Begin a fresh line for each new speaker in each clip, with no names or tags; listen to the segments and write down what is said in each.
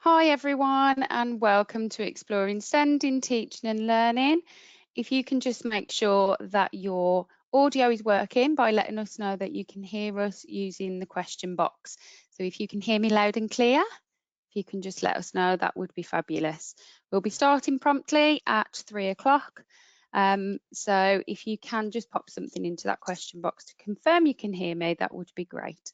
Hi everyone and welcome to Exploring SEND in Teaching and Learning. If you can just make sure that your audio is working by letting us know that you can hear us using the question box. So if you can hear me loud and clear, if you can just let us know, that would be fabulous. We'll be starting promptly at 3 o'clock. So if you can just pop something into that question box to confirm you can hear me, that would be great.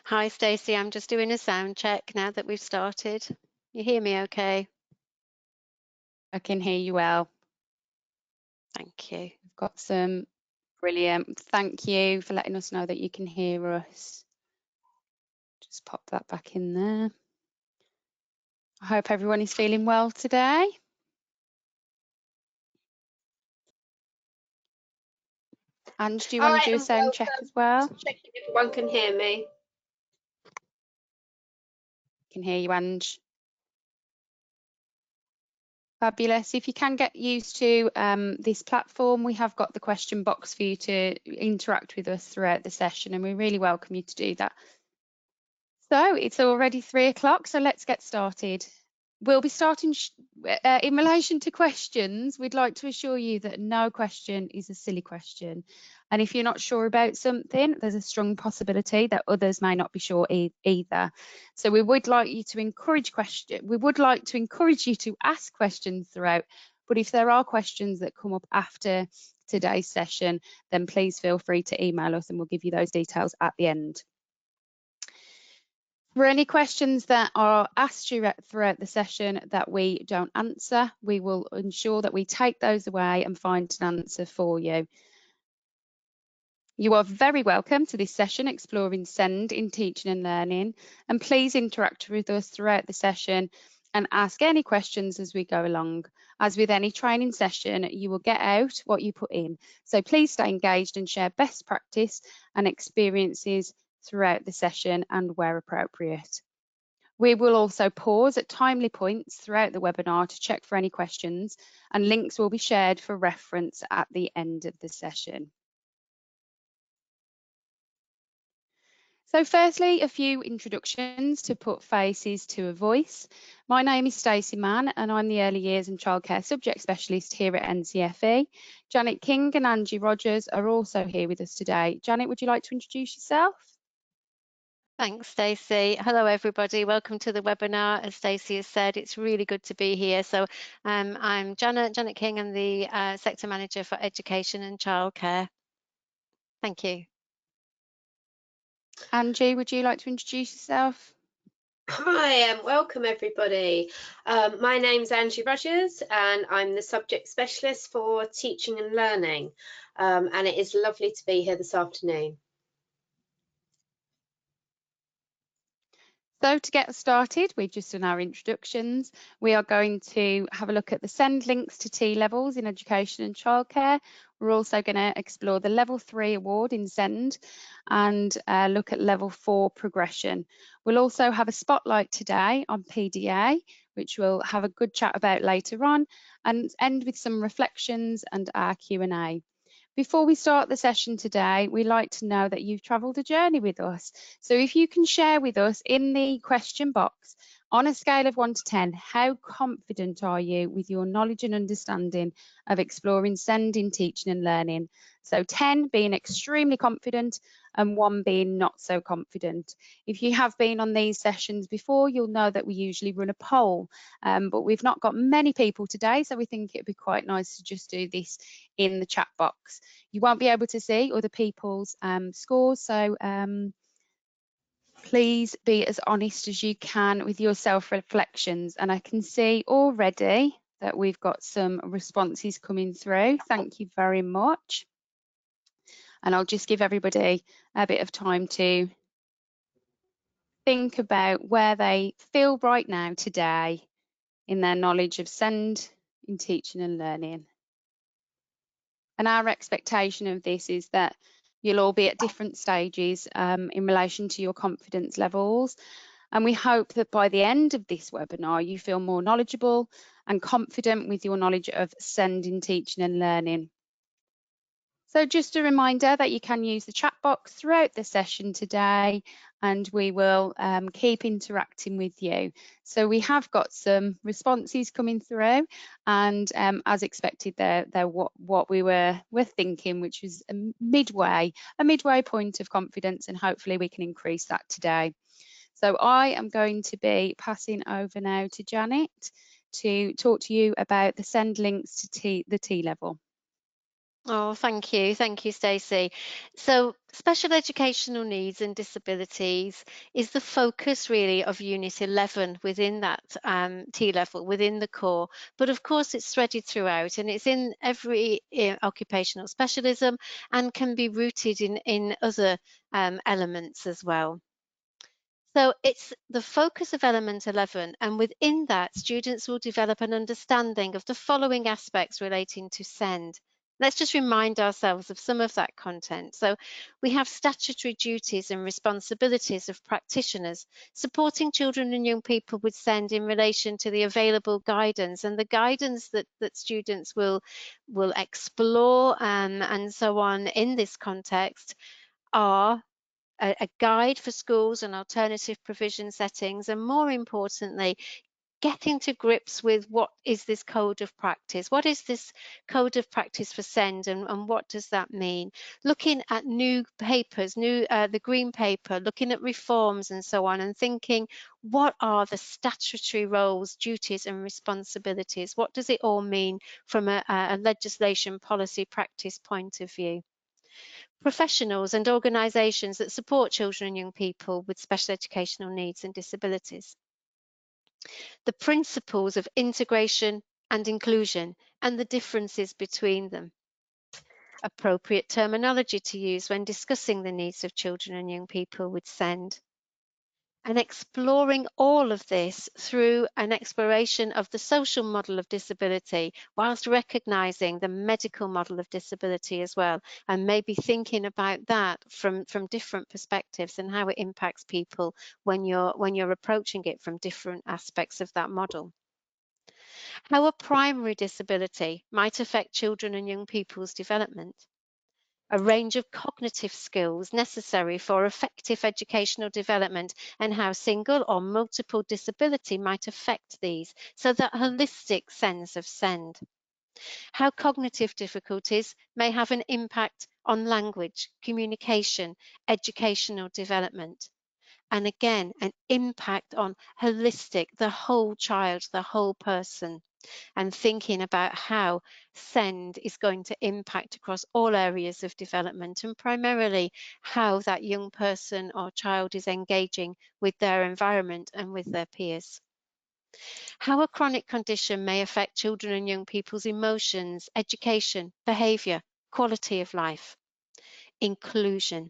Hi Stacey, I'm just doing a sound check now that we've started. You hear me okay?
I can hear you well.
Thank you.
We've got some brilliant. Thank you for letting us know that you can hear us. Just pop that back in there. I hope everyone is feeling well today. Ange, do you want to do a sound check as well?
Checking if everyone can hear me.
Can hear you, Ange. Fabulous. If you can get used to this platform, we have got the question box for you to interact with us throughout the session, and we really welcome you to do that. So it's already 3 o'clock, so let's get started. We'll be starting in relation to questions. We'd like to assure you that no question is a silly question. And if you're not sure about something, there's a strong possibility that others may not be sure either. So we would like you to encourage you to ask questions throughout. But if there are questions that come up after today's session, then please feel free to email us and we'll give you those details at the end. For any questions that are asked throughout the session that we don't answer, we will ensure that we take those away and find an answer for you. You are very welcome to this session, Exploring SEND in Teaching and Learning, and please interact with us throughout the session and ask any questions as we go along. As with any training session, you will get out what you put in. So please stay engaged and share best practice and experiences throughout the session and where appropriate. We will also pause at timely points throughout the webinar to check for any questions, and links will be shared for reference at the end of the session. So firstly, a few introductions to put faces to a voice. My name is Stacey Mann and I'm the Early Years and Childcare Subject Specialist here at NCFE. Janet King and Angie Rogers are also here with us today. Janet, would you like to introduce yourself?
Thanks, Stacey. Hello, everybody. Welcome to the webinar. As Stacey has said, it's really good to be here. So I'm Janet King. I'm the Sector Manager for Education and Childcare. Thank you.
Angie, would you like to introduce yourself?
Hi and welcome everybody. My name's Angie Rogers and I'm the Subject Specialist for Teaching and Learning, and it is lovely to be here this afternoon.
So to get started, we've just done our introductions. We are going to have a look at the SEND links to T levels in education and childcare. We're also going to explore the level 3 award in SEND and look at level 4 progression. We'll also have a spotlight today on PDA, which we'll have a good chat about later on, and end with some reflections and our Q&A. Before we start the session today, we like to know that you've travelled a journey with us. So if you can share with us in the question box, on a scale of 1 to 10, how confident are you with your knowledge and understanding of exploring SEND in teaching and learning? So 10 being extremely confident and 1 being not so confident. If you have been on these sessions before, you'll know that we usually run a poll, but we've not got many people today, so we think it'd be quite nice to just do this in the chat box. You won't be able to see other people's scores, so please be as honest as you can with your self-reflections. And I can see already that we've got some responses coming through. Thank you very much. And I'll just give everybody a bit of time to think about where they feel right now today in their knowledge of SEND in teaching and learning. And our expectation of this is that you'll all be at different stages in relation to your confidence levels. And we hope that by the end of this webinar, you feel more knowledgeable and confident with your knowledge of SEND in teaching and learning. So just a reminder that you can use the chat box throughout the session today, and we will keep interacting with you. So we have got some responses coming through, and as expected, they're what we were thinking, which was a midway point of confidence, and hopefully we can increase that today. So I am going to be passing over now to Janet to talk to you about the send links to the T level.
Oh, thank you, Stacey. So special educational needs and disabilities is the focus really of Unit 11 within that T level, within the core. But of course it's threaded throughout, and it's in every occupational specialism and can be rooted in other elements as well. So it's the focus of element 11, and within that, students will develop an understanding of the following aspects relating to SEND. Let's just remind ourselves of some of that content. So we have statutory duties and responsibilities of practitioners, supporting children and young people with SEND in relation to the available guidance, and the guidance that students will explore and so on in this context are a guide for schools and alternative provision settings, and more importantly, getting to grips with what is this code of practice? What is this code of practice for SEND, and what does that mean? Looking at new papers, the green paper, looking at reforms and so on, and thinking, what are the statutory roles, duties and responsibilities? What does it all mean from a legislation, policy, practice point of view? Professionals and organisations that support children and young people with special educational needs and disabilities. The principles of integration and inclusion and the differences between them. Appropriate terminology to use when discussing the needs of children and young people with SEND. And exploring all of this through an exploration of the social model of disability, whilst recognising the medical model of disability as well, and maybe thinking about that from different perspectives and how it impacts people when you're approaching it from different aspects of that model. How a primary disability might affect children and young people's development. A range of cognitive skills necessary for effective educational development, and how single or multiple disability might affect these, so that holistic sense of SEND. How cognitive difficulties may have an impact on language, communication, educational development. And again, an impact on holistic, the whole child, the whole person, and thinking about how SEND is going to impact across all areas of development, and primarily how that young person or child is engaging with their environment and with their peers. How a chronic condition may affect children and young people's emotions, education, behaviour, quality of life. Inclusion.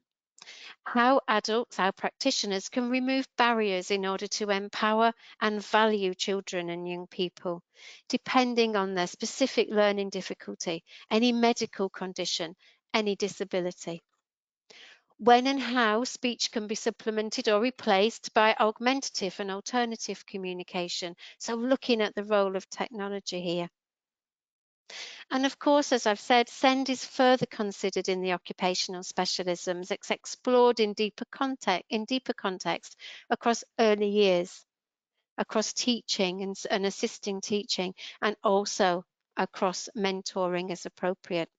How adults, our practitioners, can remove barriers in order to empower and value children and young people, depending on their specific learning difficulty, any medical condition, any disability. When and how speech can be supplemented or replaced by augmentative and alternative communication. So looking at the role of technology here. And of course, as I've said, SEND is further considered in the occupational specialisms. It's explored in deeper context across early years, across teaching and assisting teaching, and also across mentoring as appropriate.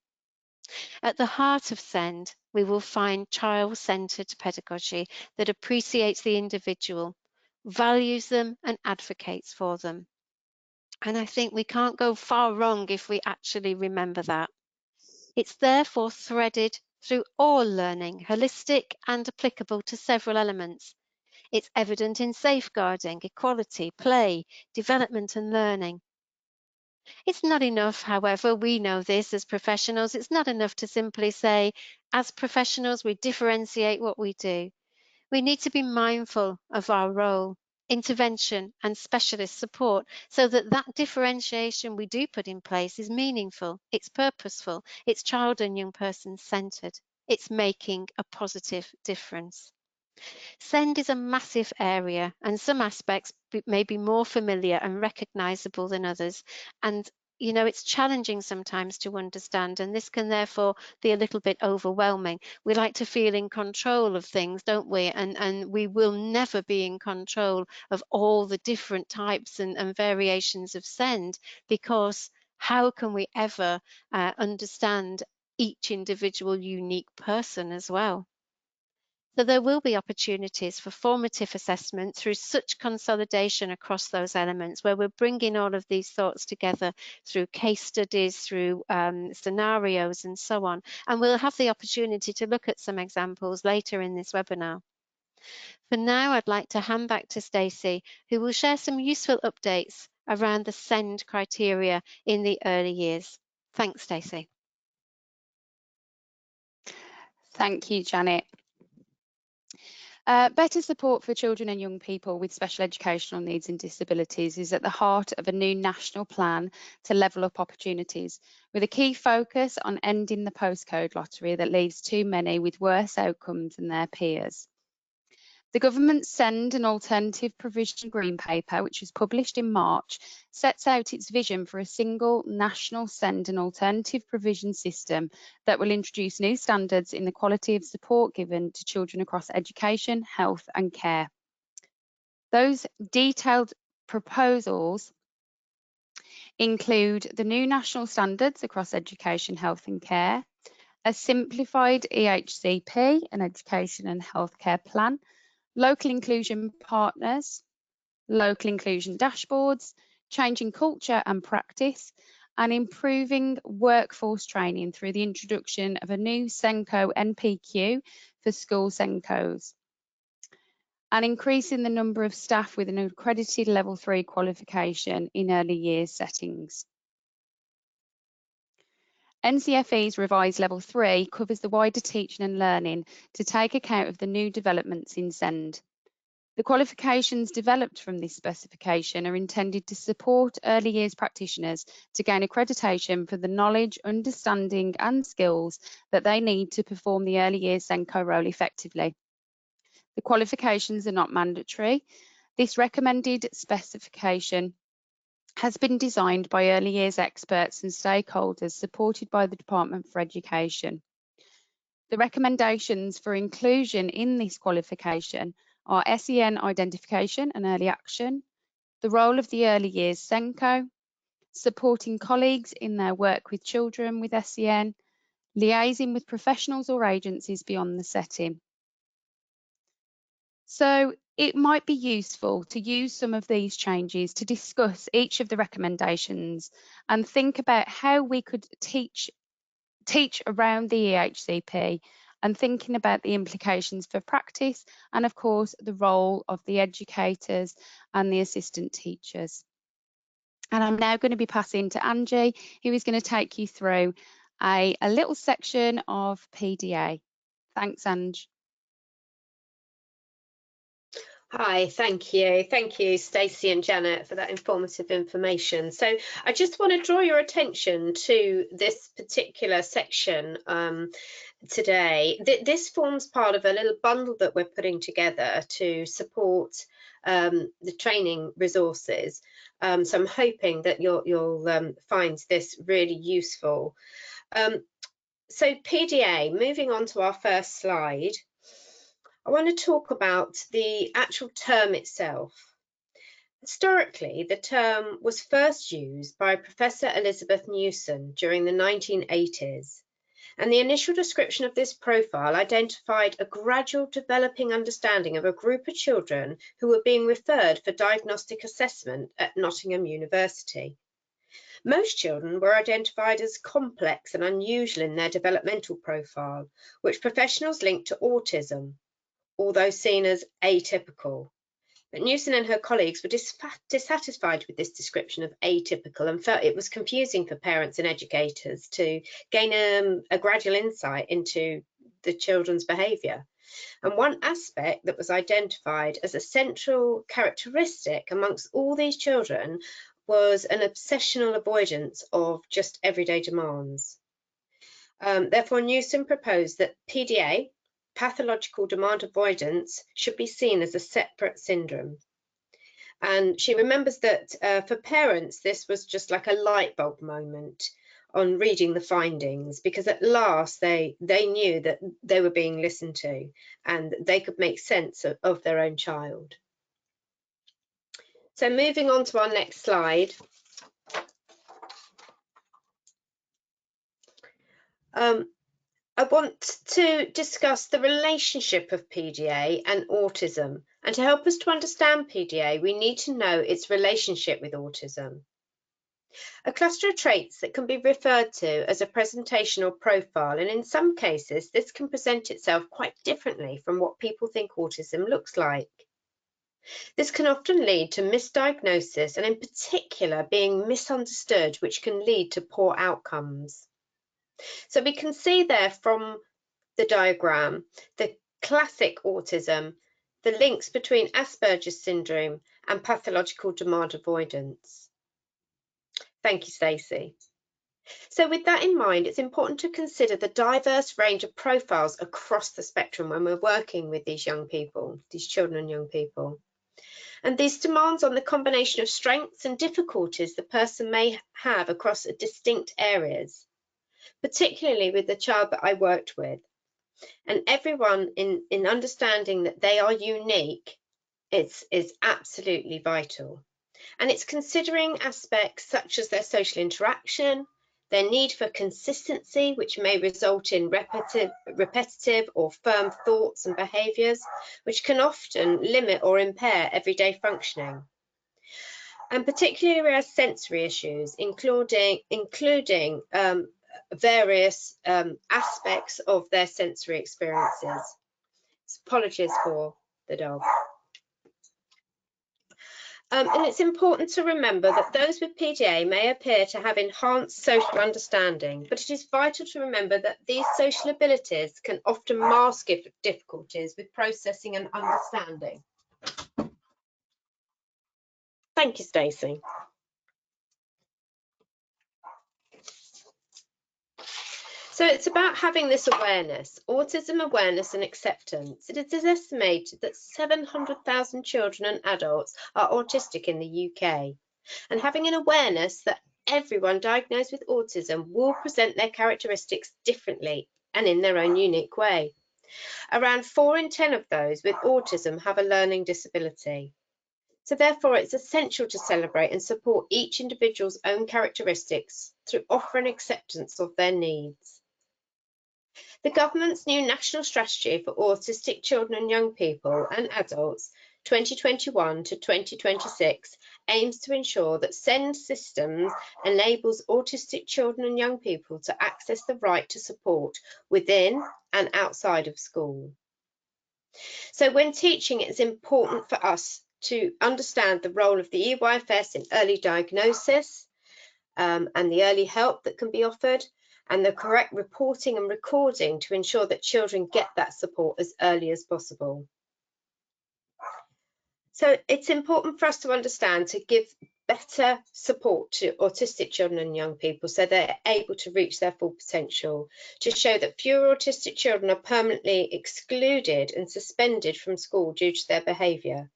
At the heart of SEND, we will find child-centered pedagogy that appreciates the individual, values them and advocates for them. And I think we can't go far wrong if we actually remember that. It's therefore threaded through all learning, holistic and applicable to several elements. It's evident in safeguarding, equality, play, development and learning. It's not enough, however, we know this as professionals, it's not enough to simply say, as professionals, we differentiate what we do. We need to be mindful of our role, intervention and specialist support, so that that differentiation we do put in place is meaningful, it's purposeful, it's child and young person centered, it's making a positive difference. SEND is a massive area, and some aspects may be more familiar and recognizable than others, and you know, it's challenging sometimes to understand, and this can therefore be a little bit overwhelming. We like to feel in control of things, don't we? And we will never be in control of all the different types and variations of SEND, because how can we ever understand each individual unique person as well? So there will be opportunities for formative assessment through such consolidation across those elements, where we're bringing all of these thoughts together through case studies, through scenarios and so on. And we'll have the opportunity to look at some examples later in this webinar. For now, I'd like to hand back to Stacey, who will share some useful updates around the SEND criteria in the early years. Thanks, Stacey.
Thank you, Janet. Better support for children and young people with special educational needs and disabilities is at the heart of a new national plan to level up opportunities, with a key focus on ending the postcode lottery that leaves too many with worse outcomes than their peers. The government's SEND and Alternative Provision Green Paper, which was published in March, sets out its vision for a single national SEND and alternative provision system that will introduce new standards in the quality of support given to children across education, health and care. Those detailed proposals include the new national standards across education, health and care, a simplified EHCP, an education and healthcare plan, local inclusion partners, local inclusion dashboards, changing culture and practice, and improving workforce training through the introduction of a new SENCo NPQ for school SENCos, and increasing the number of staff with an accredited level 3 qualification in early years settings. NCFE's revised level 3 covers the wider teaching and learning to take account of the new developments in SEND. The qualifications developed from this specification are intended to support early years practitioners to gain accreditation for the knowledge, understanding and skills that they need to perform the early years SENCo role effectively. The qualifications are not mandatory. This recommended specification has been designed by early years experts and stakeholders supported by the Department for Education. The recommendations for inclusion in this qualification are SEN identification and early action, the role of the early years SENCo, supporting colleagues in their work with children with SEN, liaising with professionals or agencies beyond the setting. So it might be useful to use some of these changes to discuss each of the recommendations and think about how we could teach around the EHCP and thinking about the implications for practice and of course the role of the educators and the assistant teachers. And I'm now going to be passing to Angie, who is going to take you through a little section of PDA. Thanks, Ange.
Hi, thank you. Thank you, Stacey and Janet, for that informative information. So I just want to draw your attention to this particular section today. This forms part of a little bundle that we're putting together to support the training resources. So I'm hoping that you'll find this really useful. So PDA, moving on to our first slide. I want to talk about the actual term itself. Historically, the term was first used by Professor Elizabeth Newson during the 1980s, and the initial description of this profile identified a gradual developing understanding of a group of children who were being referred for diagnostic assessment at Nottingham University. Most children were identified as complex and unusual in their developmental profile, which professionals linked to autism, although seen as atypical. But Newson and her colleagues were dissatisfied with this description of atypical and felt it was confusing for parents and educators to gain a gradual insight into the children's behaviour. And one aspect that was identified as a central characteristic amongst all these children was an obsessional avoidance of just everyday demands. Therefore, Newson proposed that PDA, Pathological Demand Avoidance, should be seen as a separate syndrome. And she remembers that for parents, this was just like a light bulb moment on reading the findings, because at last they knew that they were being listened to and they could make sense of their own child. So moving on to our next slide. I want to discuss the relationship of PDA and autism. And to help us to understand PDA, we need to know its relationship with autism. A cluster of traits that can be referred to as a presentation or profile, and in some cases this can present itself quite differently from what people think autism looks like. This can often lead to misdiagnosis and in particular being misunderstood, which can lead to poor outcomes. So we can see there from the diagram the classic autism, the links between Asperger's syndrome and pathological demand avoidance. Thank you, Stacey. So with that in mind, it's important to consider the diverse range of profiles across the spectrum when we're working with these young people, these children and young people. And these demands on the combination of strengths and difficulties the person may have across distinct areas, particularly with the child that I worked with. And everyone in understanding that they are unique is absolutely vital. And it's considering aspects such as their social interaction, their need for consistency, which may result in repetitive or firm thoughts and behaviours, which can often limit or impair everyday functioning. And particularly as sensory issues, including various aspects of their sensory experiences. Apologies for the dog. And it's important to remember that those with PDA may appear to have enhanced social understanding, but it is vital to remember that these social abilities can often mask difficulties with processing and understanding. Thank you, Stacey. So it's about having this awareness, autism awareness and acceptance. It is estimated that 700,000 children and adults are autistic in the UK, and having an awareness that everyone diagnosed with autism will present their characteristics differently and in their own unique way. Around 4 in 10 of those with autism have a learning disability. So therefore, it's essential to celebrate and support each individual's own characteristics through offering acceptance of their needs. The government's new National Strategy for Autistic Children and Young People and Adults 2021 to 2026 aims to ensure that SEND systems enables autistic children and young people to access the right to support within and outside of school. So when teaching, it's important for us to understand the role of the EYFS in early diagnosis and the early help that can be offered, and the correct reporting and recording to ensure that children get that support as early as possible. So it's important for us to understand to give better support to autistic children and young people so they're able to reach their full potential, to show that fewer autistic children are permanently excluded and suspended from school due to their behaviour.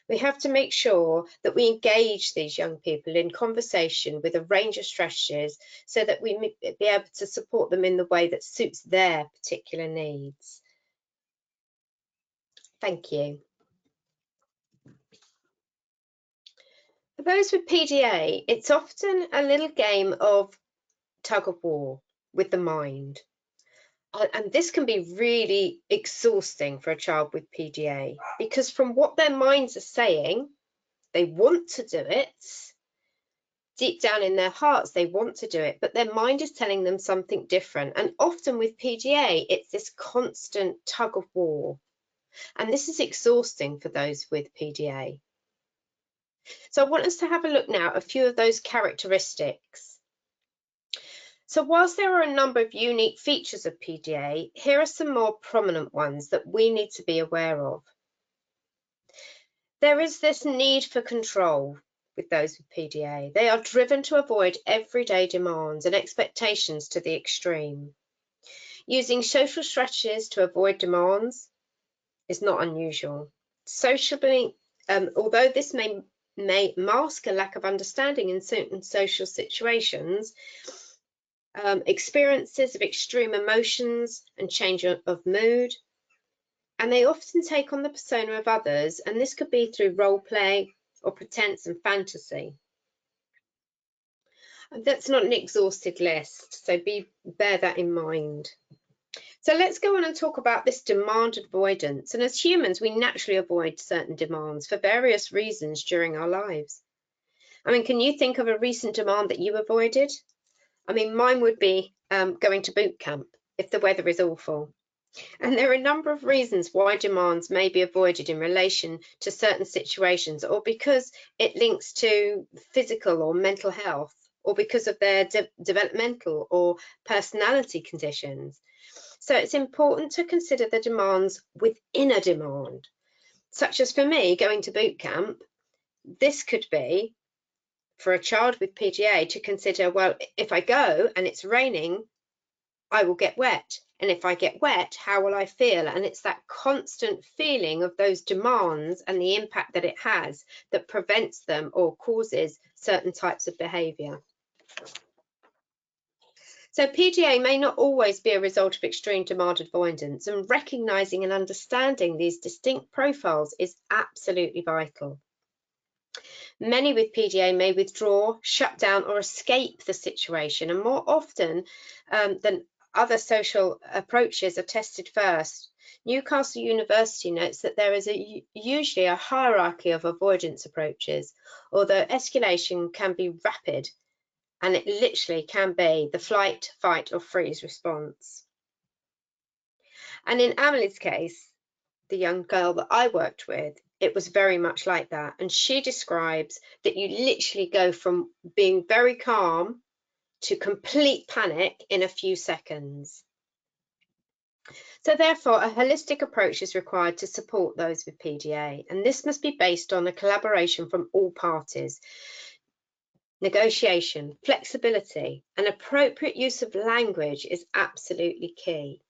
We have to make sure that we engage these young people in conversation with a range of strategies so that we may be able to support them in the way that suits their particular needs. Thank you. For those with PDA, it's often a little game of tug of war with the mind. And this can be really exhausting for a child with PDA, because from what their minds are saying, they want to do it. Deep down in their hearts, they want to do it, but their mind is telling them something different. And often with PDA, it's this constant tug of war. And this is exhausting for those with PDA. So I want us to have a look now at a few of those characteristics. So whilst there are a number of unique features of PDA, here are some more prominent ones that we need to be aware of. There is this need for control with those with PDA. They are driven to avoid everyday demands and expectations to the extreme. Using social strategies to avoid demands is not unusual. Socially, although this may may mask a lack of understanding in certain social situations, experiences of extreme emotions and change of mood, and they often take on the persona of others, and this could be through role play or pretense and fantasy. That's not an exhausted list, so bear that in mind. So let's go on and talk about this demand avoidance. And as humans, we naturally avoid certain demands for various reasons during our lives. I mean, can you think of a recent demand that you avoided? I mean, mine would be going to boot camp if the weather is awful. And there are a number of reasons why demands may be avoided in relation to certain situations, or because it links to physical or mental health, or because of their developmental or personality conditions. So it's important to consider the demands within a demand, such as for me, going to boot camp. This could be for a child with PDA to consider, well, if I go and it's raining, I will get wet. And if I get wet, how will I feel? And it's that constant feeling of those demands and the impact that it has that prevents them or causes certain types of behaviour. So PDA may not always be a result of extreme demand avoidance, and recognising and understanding these distinct profiles is absolutely vital. Many with PDA may withdraw, shut down or escape the situation, and more often than other social approaches are tested first. Newcastle University notes that there is usually a hierarchy of avoidance approaches, although escalation can be rapid, and it literally can be the flight, fight or freeze response. And in Amelie's case, the young girl that I worked with, it was very much like that. And she describes that you literally go from being very calm to complete panic in a few seconds. So therefore, a holistic approach is required to support those with PDA, and this must be based on a collaboration from all parties. Negotiation, flexibility, and appropriate use of language is absolutely key.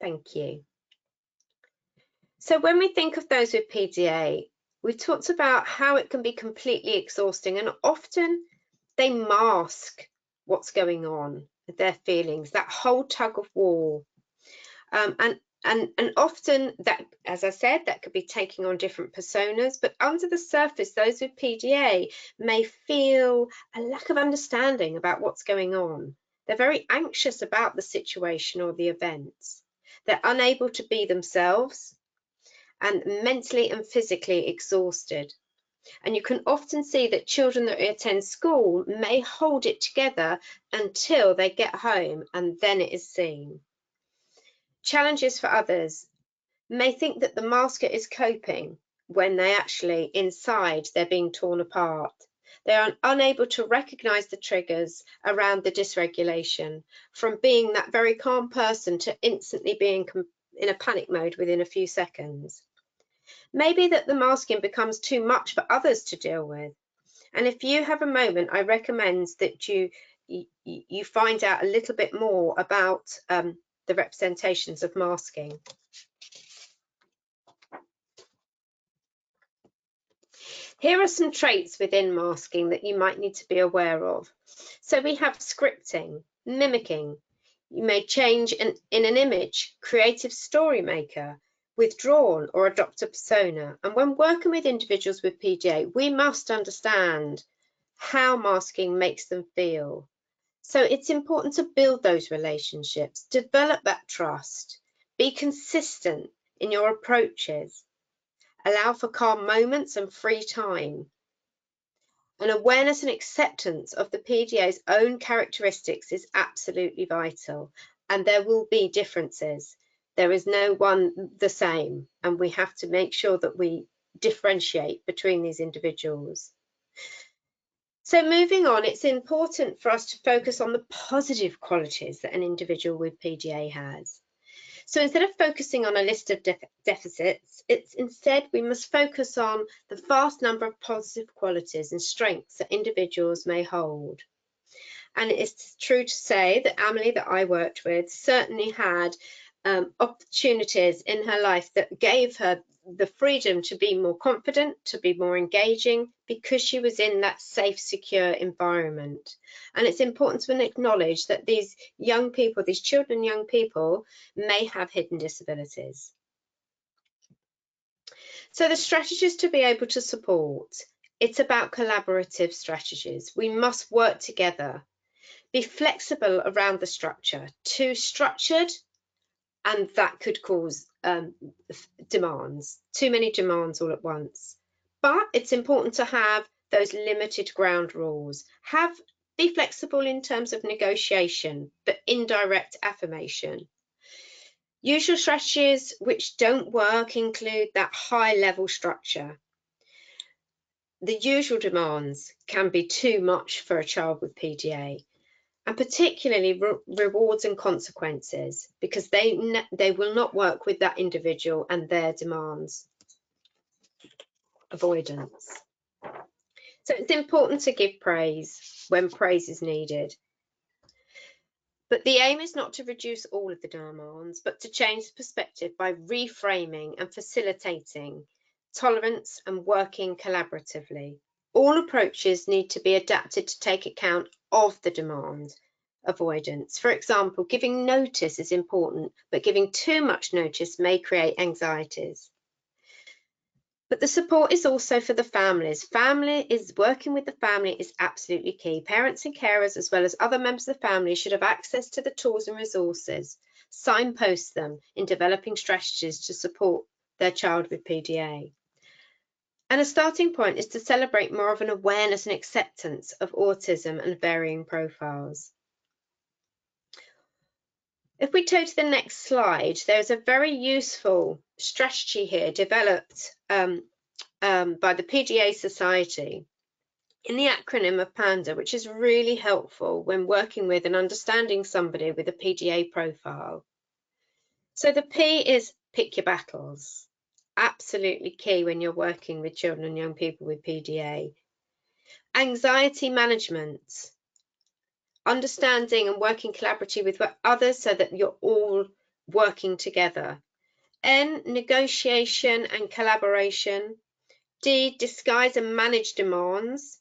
Thank you. So when we think of those with PDA, we've talked about how it can be completely exhausting, and often they mask what's going on with their feelings, that whole tug of war. And often that, as I said, that could be taking on different personas, but under the surface, those with PDA may feel a lack of understanding about what's going on. They're very anxious about the situation or the events. They're unable to be themselves and mentally and physically exhausted. And you can often see that children that attend school may hold it together until they get home, and then it is seen. Challenges for others may think that the masker is coping when they actually, inside, they're being torn apart. They are unable to recognise the triggers around the dysregulation, from being that very calm person to instantly being in a panic mode within a few seconds. Maybe that the masking becomes too much for others to deal with. And if you have a moment, I recommend that you find out a little bit more about the representations of masking. Here are some traits within masking that you might need to be aware of. So we have scripting, mimicking. You may change in an image, creative story maker, withdrawn or adopt a persona. And when working with individuals with PDA, we must understand how masking makes them feel. So it's important to build those relationships, develop that trust, be consistent in your approaches, allow for calm moments and free time. And awareness and acceptance of the PDA's own characteristics is absolutely vital. And there will be differences. There is no one the same, and we have to make sure that we differentiate between these individuals. So moving on, it's important for us to focus on the positive qualities that an individual with PDA has. So instead of focusing on a list of deficits, instead we must focus on the vast number of positive qualities and strengths that individuals may hold. And it's true to say that Amelie, that I worked with, certainly had opportunities in her life that gave her the freedom to be more confident, to be more engaging, because she was in that safe, secure environment. And it's important to acknowledge that these young people, these children, young people, may have hidden disabilities. So the strategies to be able to support, it's about collaborative strategies. We must work together, be flexible around the structure. Too structured, and that could cause demands, too many demands all at once. But it's important to have those limited ground rules. Be flexible in terms of negotiation, but indirect affirmation. Usual strategies which don't work include that high level structure. The usual demands can be too much for a child with PDA, and particularly rewards and consequences, because they will not work with that individual and their demands. Avoidance. So it's important to give praise when praise is needed. But the aim is not to reduce all of the demands, but to change the perspective by reframing and facilitating tolerance and working collaboratively. All approaches need to be adapted to take account of the demand. Avoidance. For example, giving notice is important, but giving too much notice may create anxieties. But the support is also for the families. Working with the family is absolutely key. Parents and carers, as well as other members of the family, should have access to the tools and resources, signpost them in developing strategies to support their child with PDA. And a starting point is to celebrate more of an awareness and acceptance of autism and varying profiles. If we go to the next slide, there's a very useful strategy here developed by the PDA Society in the acronym of PANDA, which is really helpful when working with and understanding somebody with a PDA profile. So the P is pick your battles. Absolutely key when you're working with children and young people with PDA. Anxiety management. Understanding and working collaboratively with others so that you're all working together. N, negotiation and collaboration. D, disguise and manage demands.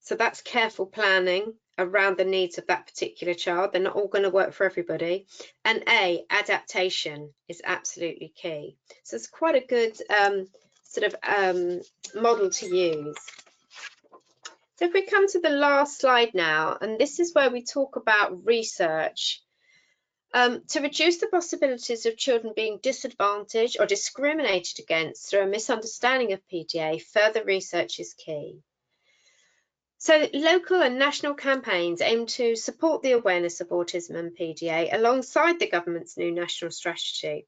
So that's careful planning around the needs of that particular child. They're not all going to work for everybody. And A, adaptation is absolutely key. So it's quite a good model to use. So if we come to the last slide now, and this is where we talk about research. To reduce the possibilities of children being disadvantaged or discriminated against through a misunderstanding of PDA, further research is key. So local and national campaigns aim to support the awareness of autism and PDA alongside the government's new national strategy.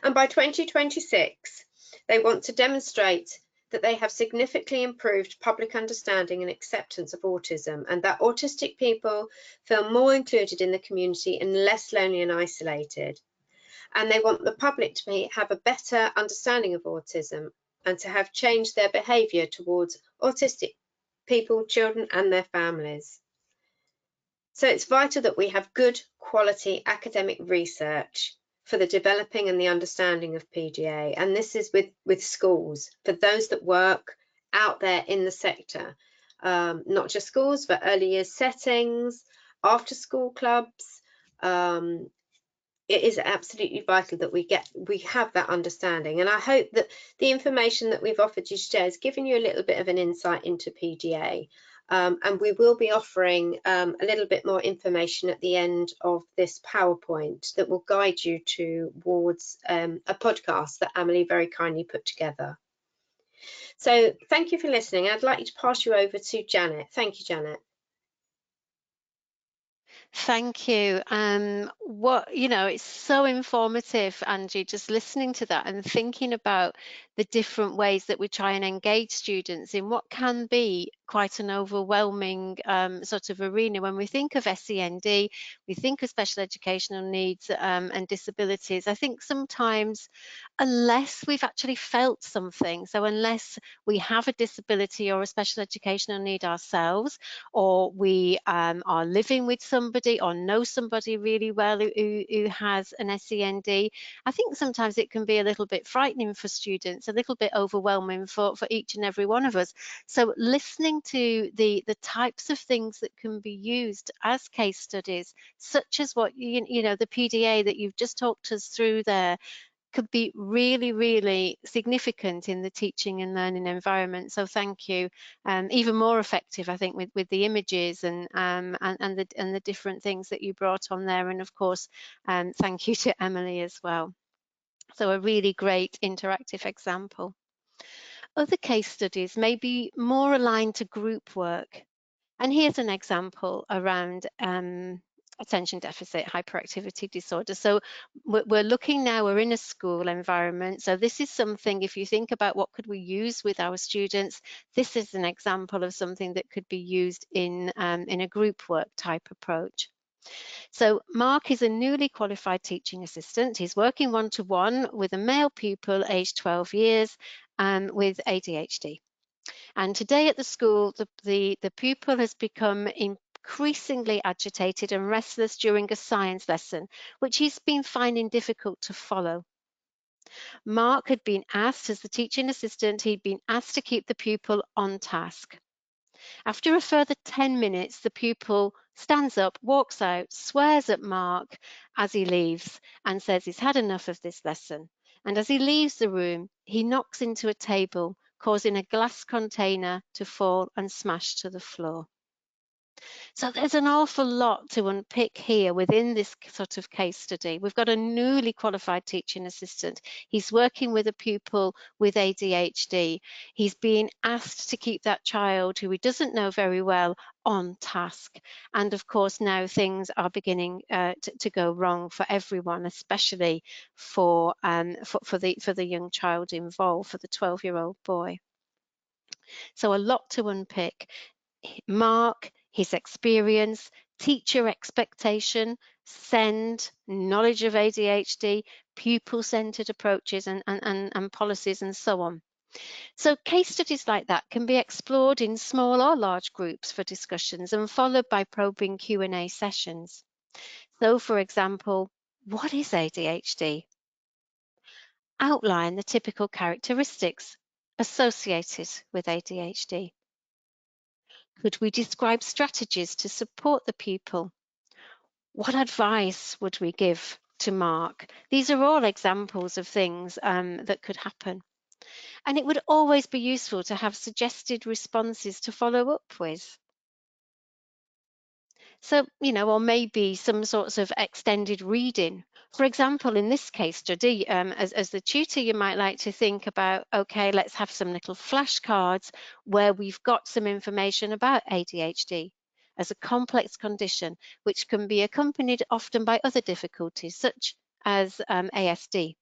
And by 2026, they want to demonstrate that they have significantly improved public understanding and acceptance of autism, and that autistic people feel more included in the community and less lonely and isolated. And they want the public to have a better understanding of autism and to have changed their behaviour towards autistic people, children and their families. So it's vital that we have good quality academic research for the developing and the understanding of PDA, and this is with schools, for those that work out there in the sector, not just schools, but early years settings, after school clubs. It is absolutely vital that we have that understanding, and I hope that the information that we've offered you today has given you a little bit of an insight into PDA. And we will be offering a little bit more information at the end of this PowerPoint that will guide you towards a podcast that Amelie very kindly put together. So thank you for listening. I'd like to pass you over to Janet. Thank you, Janet.
Thank you. It's so informative, Angie, just listening to that and thinking about the different ways that we try and engage students in what can be quite an overwhelming sort of arena. When we think of SEND, we think of special educational needs and disabilities. I think sometimes, unless we've actually felt something, so unless we have a disability or a special educational need ourselves, or we are living with somebody somebody or know somebody really well who has an SEND, I think sometimes it can be a little bit frightening for students, a little bit overwhelming for each and every one of us. So listening to the types of things that can be used as case studies, such as what you know, the PDA that you've just talked us through there, could be really, really significant in the teaching and learning environment. So thank you. Even more effective, I think, with the images and the different things that you brought on there. And of course, thank you to Emily as well. So a really great interactive example. Other case studies may be more aligned to group work. And here's an example around attention deficit hyperactivity disorder. So we're looking now, we're in a school environment. So this is something, if you think about what could we use with our students, this is an example of something that could be used in a group work type approach. So Mark is a newly qualified teaching assistant. He's working one-to-one with a male pupil aged 12 years with ADHD. And today at the school, the pupil has become increasingly agitated and restless during a science lesson, which he's been finding difficult to follow. Mark had been asked, as the teaching assistant, he'd been asked to keep the pupil on task. After a further 10 minutes, the pupil stands up, walks out, swears at Mark as he leaves and says he's had enough of this lesson. And as he leaves the room, he knocks into a table, causing a glass container to fall and smash to the floor. So there's an awful lot to unpick here within this sort of case study. We've got a newly qualified teaching assistant. He's working with a pupil with ADHD. He's being asked to keep that child who he doesn't know very well on task. And of course, now things are beginning to go wrong for everyone, especially for the young child involved, for the 12-year-old boy. So a lot to unpick. Mark, his experience, teacher expectation, SEND, knowledge of ADHD, pupil-centered approaches and policies and so on. So case studies like that can be explored in small or large groups for discussions and followed by probing Q&A sessions. So for example, what is ADHD? Outline the typical characteristics associated with ADHD. Could we describe strategies to support the pupil? What advice would we give to Mark? These are all examples of things that could happen. And it would always be useful to have suggested responses to follow up with. So, you know, or maybe some sorts of extended reading. For example, in this case study, as the tutor, you might like to think about, okay, let's have some little flashcards where we've got some information about ADHD as a complex condition, which can be accompanied often by other difficulties, such as ASD.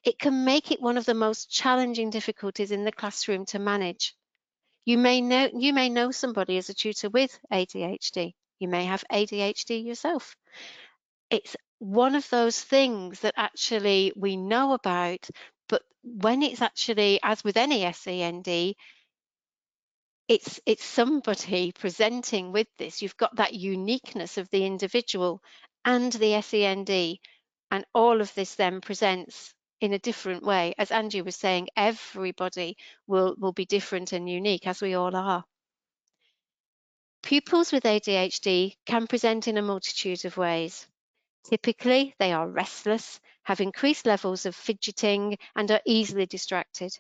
It can make it one of the most challenging difficulties in the classroom to manage. You may know somebody as a tutor with ADHD. You may have ADHD yourself. It's one of those things that actually we know about, but when it's actually, as with any SEND, it's somebody presenting with this. You've got that uniqueness of the individual and the SEND, and all of this then presents in a different way. As Angie was saying, everybody will be different and unique, as we all are. Pupils with ADHD can present in a multitude of ways. Typically, they are restless, have increased levels of fidgeting, and are easily distracted.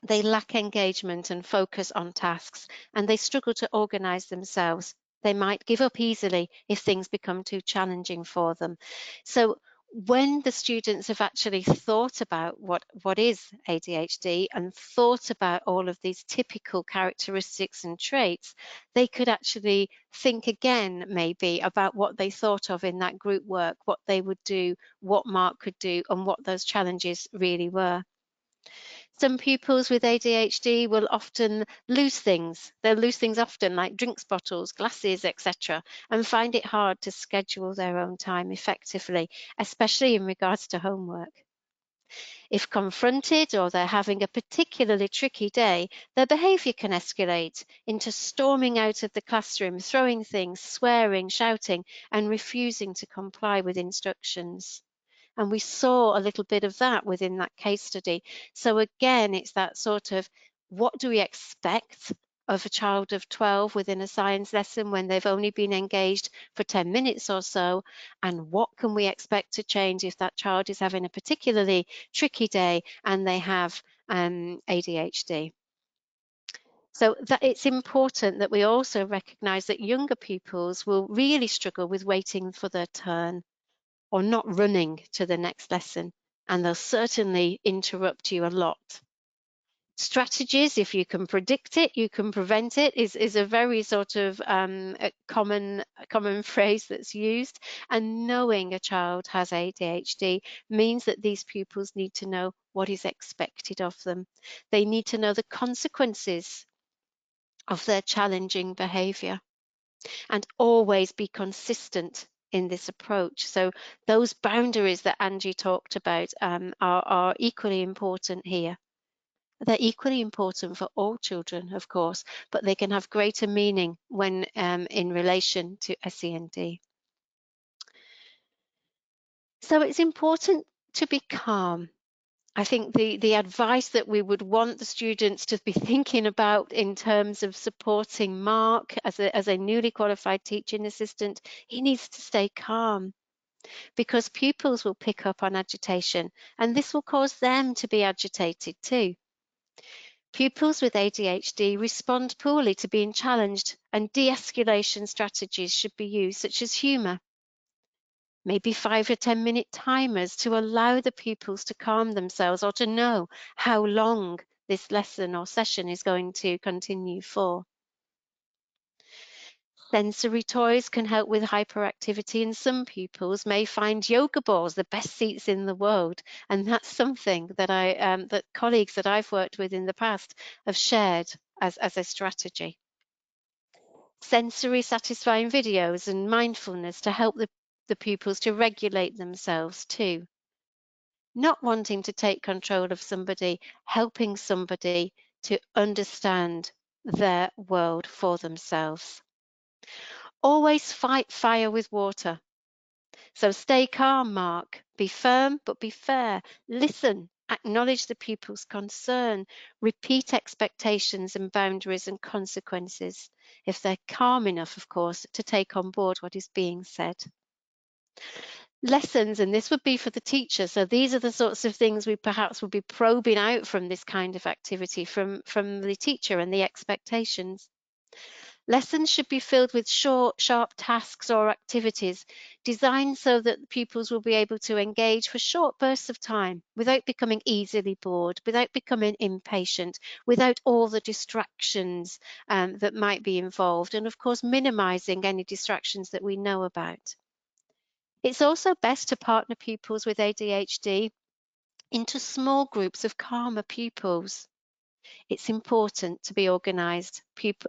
They lack engagement and focus on tasks, and they struggle to organize themselves. They might give up easily if things become too challenging for them. So when the students have actually thought about what is ADHD and thought about all of these typical characteristics and traits, they could actually think again maybe about what they thought of in that group work, what they would do, what Mark could do, and what those challenges really were. Some pupils with ADHD will often lose things. They'll lose things often, like drinks bottles, glasses, etc., and find it hard to schedule their own time effectively, especially in regards to homework. If confronted or they're having a particularly tricky day, their behaviour can escalate into storming out of the classroom, throwing things, swearing, shouting, and refusing to comply with instructions. And we saw a little bit of that within that case study. So again, it's that sort of, what do we expect of a child of 12 within a science lesson when they've only been engaged for 10 minutes or so? And what can we expect to change if that child is having a particularly tricky day and they have ADHD? So that it's important that we also recognise that younger pupils will really struggle with waiting for their turn, or not running to the next lesson, and they'll certainly interrupt you a lot. Strategies, if you can predict it, you can prevent it, is a very sort of a common phrase that's used. And knowing a child has ADHD means that these pupils need to know what is expected of them. They need to know the consequences of their challenging behaviour, and always be consistent in this approach. So those boundaries that Angie talked about are equally important here. They're equally important for all children, of course, but they can have greater meaning when in relation to SEND. So it's important to be calm. I think the advice that we would want the students to be thinking about in terms of supporting Mark as a newly qualified teaching assistant, he needs to stay calm, because pupils will pick up on agitation, and this will cause them to be agitated too. Pupils with ADHD respond poorly to being challenged, and de-escalation strategies should be used, such as humour. Maybe 5 or 10 minute timers to allow the pupils to calm themselves, or to know how long this lesson or session is going to continue for. Sensory toys can help with hyperactivity, and some pupils may find yoga balls the best seats in the world, and that's something that that colleagues that I've worked with in the past have shared as a strategy. Sensory satisfying videos and mindfulness to help the pupils to regulate themselves too. Not wanting to take control of somebody, helping somebody to understand their world for themselves. Always fight fire with water. So stay calm, Mark. Be firm, but be fair. Listen, acknowledge the pupil's concern. Repeat expectations and boundaries and consequences, if they're calm enough, of course, to take on board what is being said. Lessons, and this would be for the teacher. So these are the sorts of things we perhaps will be probing out from this kind of activity from the teacher and the expectations. Lessons should be filled with short, sharp tasks or activities designed so that pupils will be able to engage for short bursts of time without becoming easily bored, without becoming impatient, without all the distractions that might be involved, and of course minimizing any distractions that we know about. It's also best to partner pupils with ADHD into small groups of calmer pupils. It's important to be organised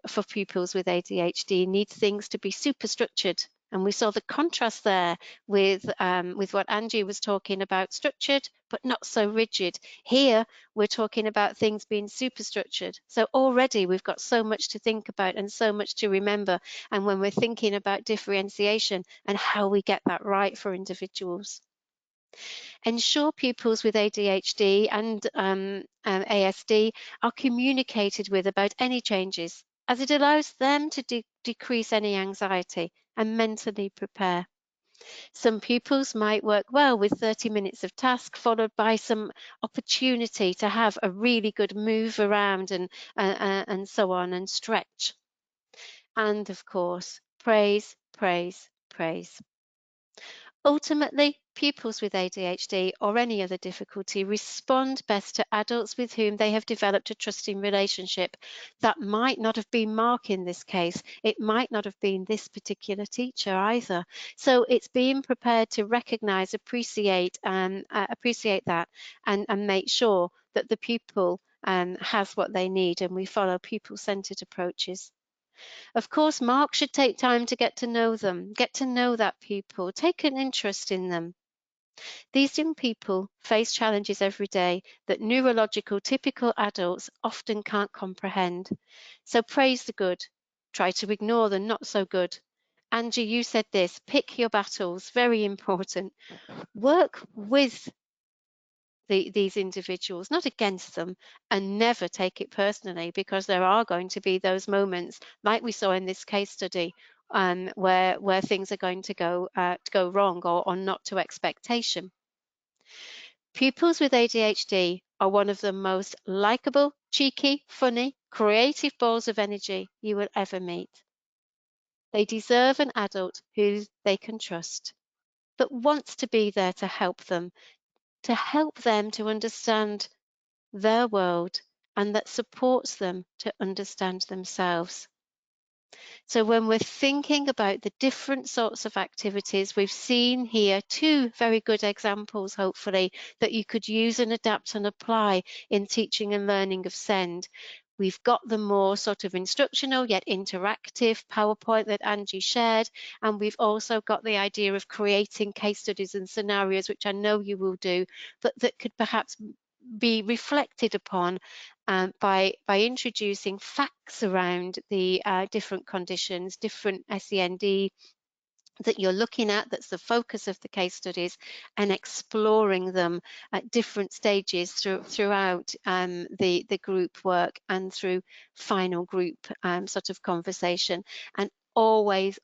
for pupils with ADHD, need things to be super structured. And we saw the contrast there with what Angie was talking about, structured, but not so rigid. Here, we're talking about things being super structured. So already we've got so much to think about and so much to remember. And when we're thinking about differentiation and how we get that right for individuals. Ensure pupils with ADHD and ASD are communicated with about any changes, as it allows them to decrease any anxiety and mentally prepare. Some pupils might work well with 30 minutes of task, followed by some opportunity to have a really good move around and so on, and stretch. And of course, praise, praise, praise. Ultimately, pupils with ADHD or any other difficulty respond best to adults with whom they have developed a trusting relationship. That might not have been Mark in this case. It might not have been this particular teacher either. So it's being prepared to recognise, appreciate that, and make sure that the pupil has what they need, and we follow pupil-centred approaches. Of course, Mark should take time to get to know them, get to know that pupil, take an interest in them. These young people face challenges every day that neurological typical adults often can't comprehend. So praise the good, try to ignore the not so good. Angie, you said this, pick your battles, very important. Work with these individuals, not against them, and never take it personally, because there are going to be those moments, like we saw in this case study, where things are going to go wrong or not to expectation. Pupils with ADHD are one of the most likable, cheeky, funny, creative balls of energy you will ever meet. They deserve an adult who they can trust, that wants to be there to help them to understand their world, and that supports them to understand themselves. So when we're thinking about the different sorts of activities, we've seen here two very good examples, hopefully, that you could use and adapt and apply in teaching and learning of SEND. We've got the more sort of instructional yet interactive PowerPoint that Angie shared, and we've also got the idea of creating case studies and scenarios, which I know you will do, but that could perhaps be reflected upon by introducing facts around the different conditions, different SEND that you're looking at, that's the focus of the case studies, and exploring them at different stages throughout the group work and through final group sort of conversation, and always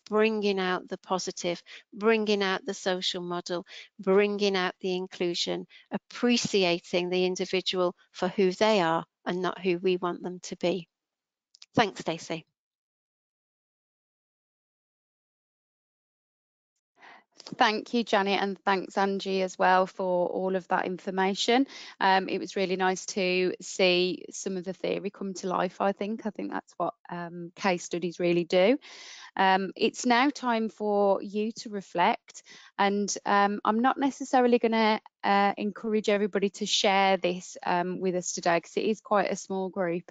bringing out the positive, bringing out the social model, bringing out the inclusion, appreciating the individual for who they are and not who we want them to be. Thanks, Stacey.
Thank you, Janet, and thanks, Angie, as well, for all of that information. It was really nice to see some of the theory come to life, I think. That's what case studies really do. It's now time for you to reflect, and I'm not necessarily going to encourage everybody to share this with us today, because it is quite a small group,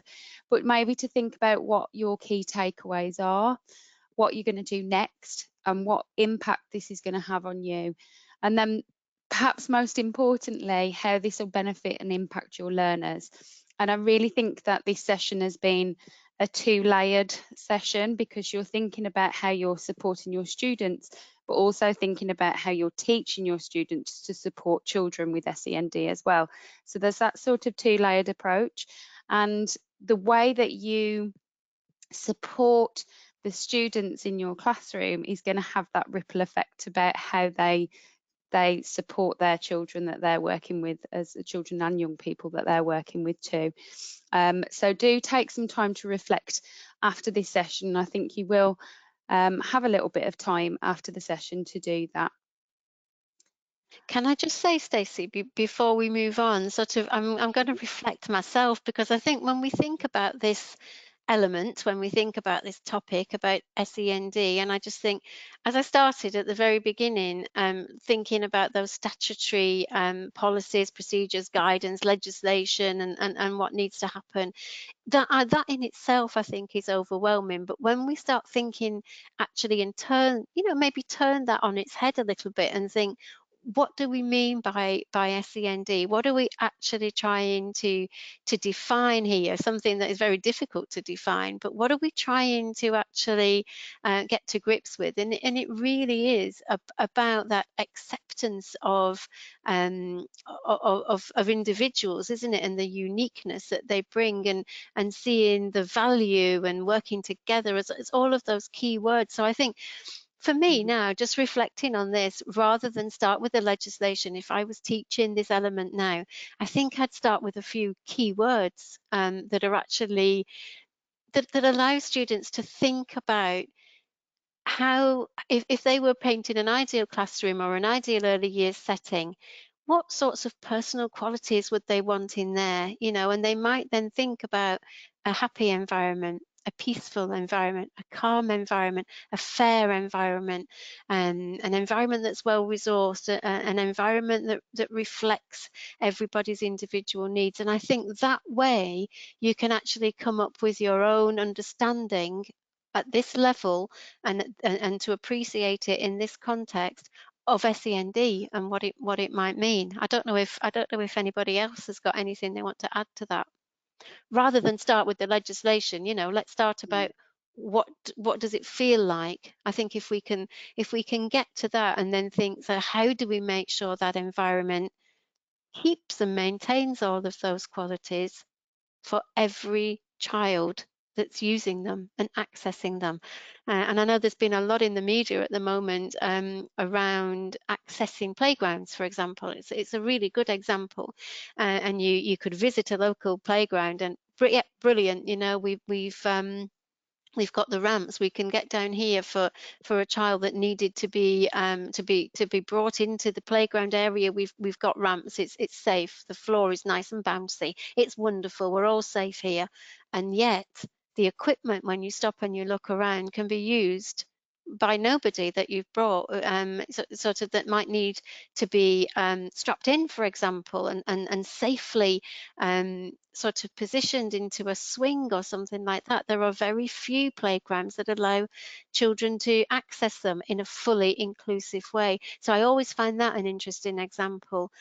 but maybe to think about what your key takeaways are, what you're going to do next, and what impact this is going to have on you. And then perhaps most importantly, how this will benefit and impact your learners. And I really think that this session has been a two-layered session, because you're thinking about how you're supporting your students, but also thinking about how you're teaching your students to support children with SEND as well. So there's that sort of two-layered approach, and the way that you support the students in your classroom is going to have that ripple effect about how they support their children that they're working with, as children and young people that they're working with too. So do take some time to reflect after this session. I think you will have a little bit of time after the session to do that.
Can I just say, Stacey, before we move on, I'm going to reflect myself, because I think when we think about this element, when we think about this topic about SEND, and I just think, as I started at the very beginning, thinking about those statutory policies, procedures, guidance, legislation, and what needs to happen, that in itself I think is overwhelming. But when we start thinking actually and maybe turn that on its head a little bit and think, what do we mean by SEND? What are we actually trying to define here? Something that is very difficult to define, but what are we trying to actually get to grips with? And it really is about that acceptance of individuals, isn't it? And the uniqueness that they bring, and seeing the value and working together as all of those key words. So I think, for me now, just reflecting on this, rather than start with the legislation, if I was teaching this element now, I think I'd start with a few key words that are actually, that allow students to think about how, if they were painting an ideal classroom or an ideal early years setting, what sorts of personal qualities would they want in there? And they might then think about a happy environment, a peaceful environment, a calm environment, a fair environment, an environment that's well resourced, an environment that reflects everybody's individual needs. And I think that way you can actually come up with your own understanding at this level, and to appreciate it in this context of SEND and what it might mean. I don't know if anybody else has got anything they want to add to that. Rather than start with the legislation, you know, let's start about what does it feel like. I think if we can get to that and then think, so how do we make sure that environment keeps and maintains all of those qualities for every child that's using them and accessing them. And I know there's been a lot in the media at the moment around accessing playgrounds, for example. It's a really good example. And you could visit a local playground and brilliant, you know, we've got the ramps. We can get down here for a child that needed to be brought into the playground area. We've got ramps. It's safe. The floor is nice and bouncy. It's wonderful. We're all safe here. And yet the equipment, when you stop and you look around, can be used by nobody that you've brought, sort of that might need to be strapped in, for example, and safely sort of positioned into a swing or something like that. There are very few playgrounds that allow children to access them in a fully inclusive way. So I always find that an interesting example.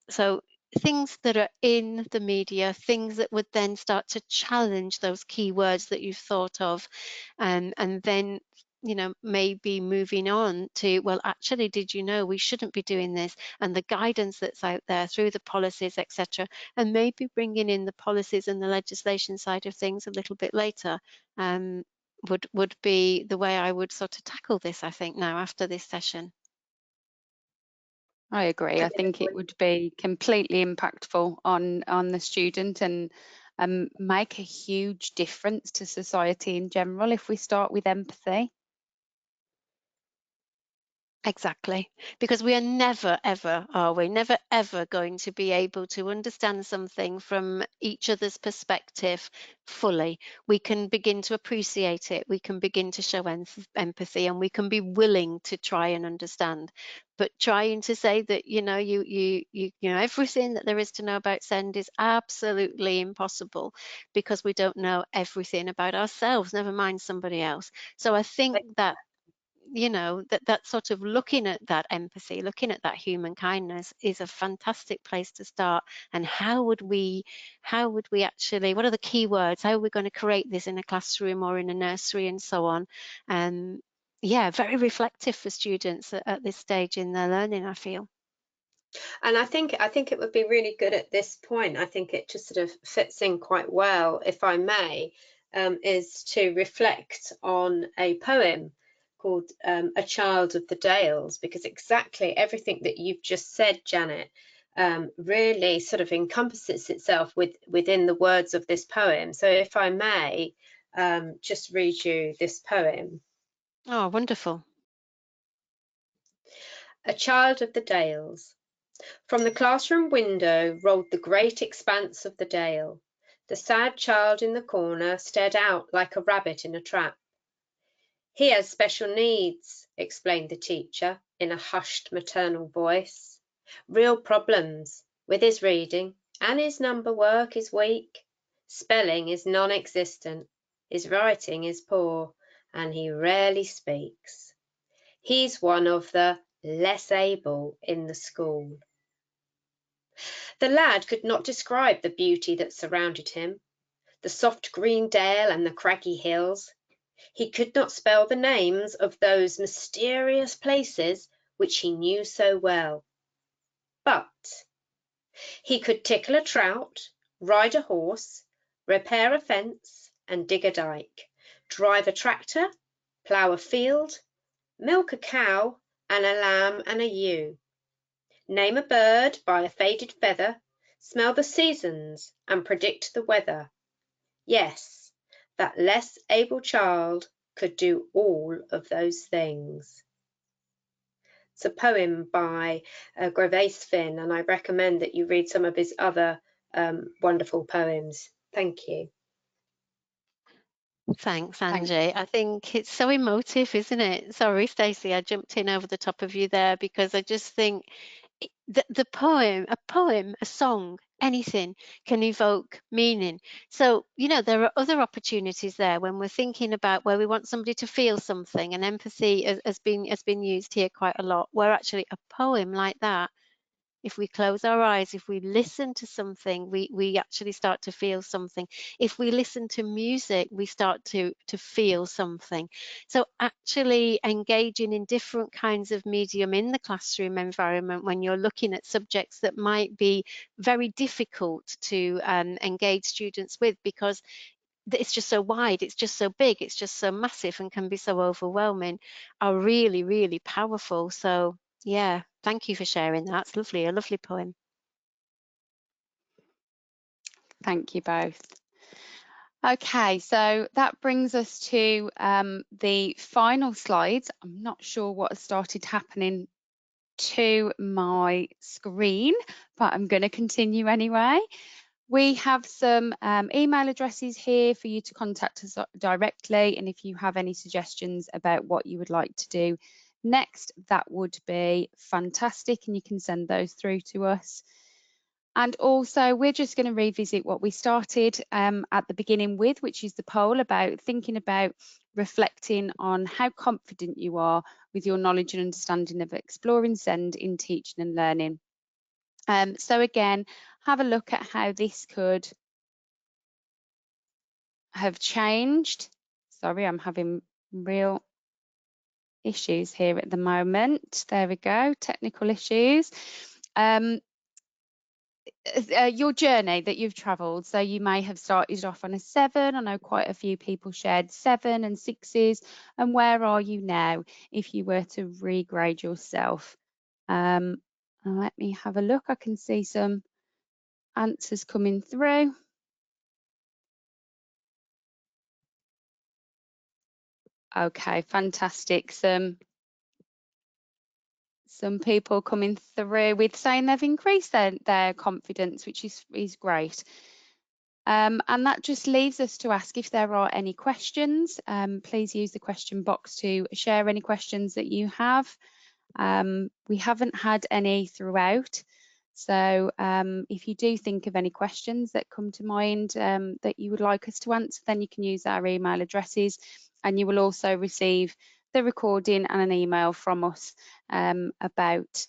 So things that are in the media, things that would then start to challenge those key words that you've thought of, and then, you know, maybe moving on to, well, actually, did you know we shouldn't be doing this? And the guidance that's out there through the policies, etc., and maybe bringing in the policies and the legislation side of things a little bit later would be the way I would sort of tackle this, I think, now after this session.
I agree. I think it would be completely impactful on the student and make a huge difference to society in general if we start with empathy.
Exactly, because we are never ever, are we, never ever going to be able to understand something from each other's perspective fully. We can begin to appreciate it, we can begin to show empathy, and we can be willing to try and understand. But trying to say that, you know, you know everything that there is to know about SEND is absolutely impossible, because we don't know everything about ourselves, never mind somebody else. So I think that, you know, that sort of looking at that empathy, looking at that human kindness is a fantastic place to start. And how would we actually, what are the key words? How are we going to create this in a classroom or in a nursery and so on? Yeah, very reflective for students at this stage in their learning, I feel.
And I think it would be really good at this point. I think it just sort of fits in quite well, if I may, is to reflect on a poem called A Child of the Dales, because exactly everything that you've just said, Janet, really sort of encompasses itself within the words of this poem. So if I may just read you this poem.
Oh, wonderful.
A Child of the Dales. From the classroom window rolled the great expanse of the dale. The sad child in the corner stared out like a rabbit in a trap. He has special needs, explained the teacher in a hushed maternal voice. Real problems with his reading, and his number work is weak. Spelling is non-existent. His writing is poor, and he rarely speaks. He's one of the less able in the school. The lad could not describe the beauty that surrounded him, the soft green dale and the craggy hills. He could not spell the names of those mysterious places which he knew so well. But he could tickle a trout, ride a horse, repair a fence and dig a dike, drive a tractor, plough a field, milk a cow and a lamb and a ewe. Name a bird by a faded feather, smell the seasons and predict the weather. Yes, that less able child could do all of those things. It's a poem by Gervase Finn, and I recommend that you read some of his other wonderful poems. Thank you.
Thanks, Angie. I think it's so emotive, isn't it? Sorry, Stacey, I jumped in over the top of you there, because I just think a song anything can evoke meaning. So, you know, there are other opportunities there when we're thinking about where we want somebody to feel something, and empathy has been used here quite a lot, where actually a poem like that, if we close our eyes, if we listen to something, we actually start to feel something. If we listen to music, we start to feel something. So actually engaging in different kinds of medium in the classroom environment when you're looking at subjects that might be very difficult to engage students with, because it's just so wide, it's just so big, it's just so massive and can be so overwhelming, are really, really powerful. So yeah, thank you for sharing that. It's lovely, a lovely poem.
Thank you both. Okay, so that brings us to the final slides. I'm not sure what has started happening to my screen, but I'm going to continue anyway. We have some email addresses here for you to contact us directly, and if you have any suggestions about what you would like to do next, that would be fantastic, and you can send those through to us. And also, we're just going to revisit what we started at the beginning with, which is the poll about thinking about reflecting on how confident you are with your knowledge and understanding of exploring SEND in teaching and learning. So again, have a look at how this could have changed. Sorry, I'm having real issues here at the moment. There we go, technical issues. Your journey that you've travelled, so you may have started off on a 7. I know quite a few people shared 7 and 6s, and where are you now if you were to regrade yourself? Let me have a look. I can see some answers coming through. Okay, fantastic. Some people coming through with saying they've increased their confidence, which is great. And that just leaves us to ask if there are any questions. Please use the question box to share any questions that you have. We haven't had any throughout. So if you do think of any questions that come to mind that you would like us to answer, then you can use our email addresses, and you will also receive the recording and an email from us about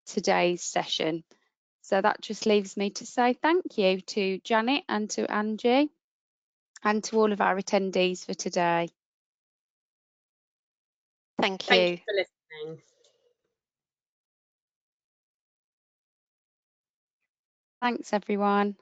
today's session. So that just leaves me to say thank you to Janet and to Angie and to all of our attendees for today.
Thank you.
Thank you for listening.
Thanks, everyone.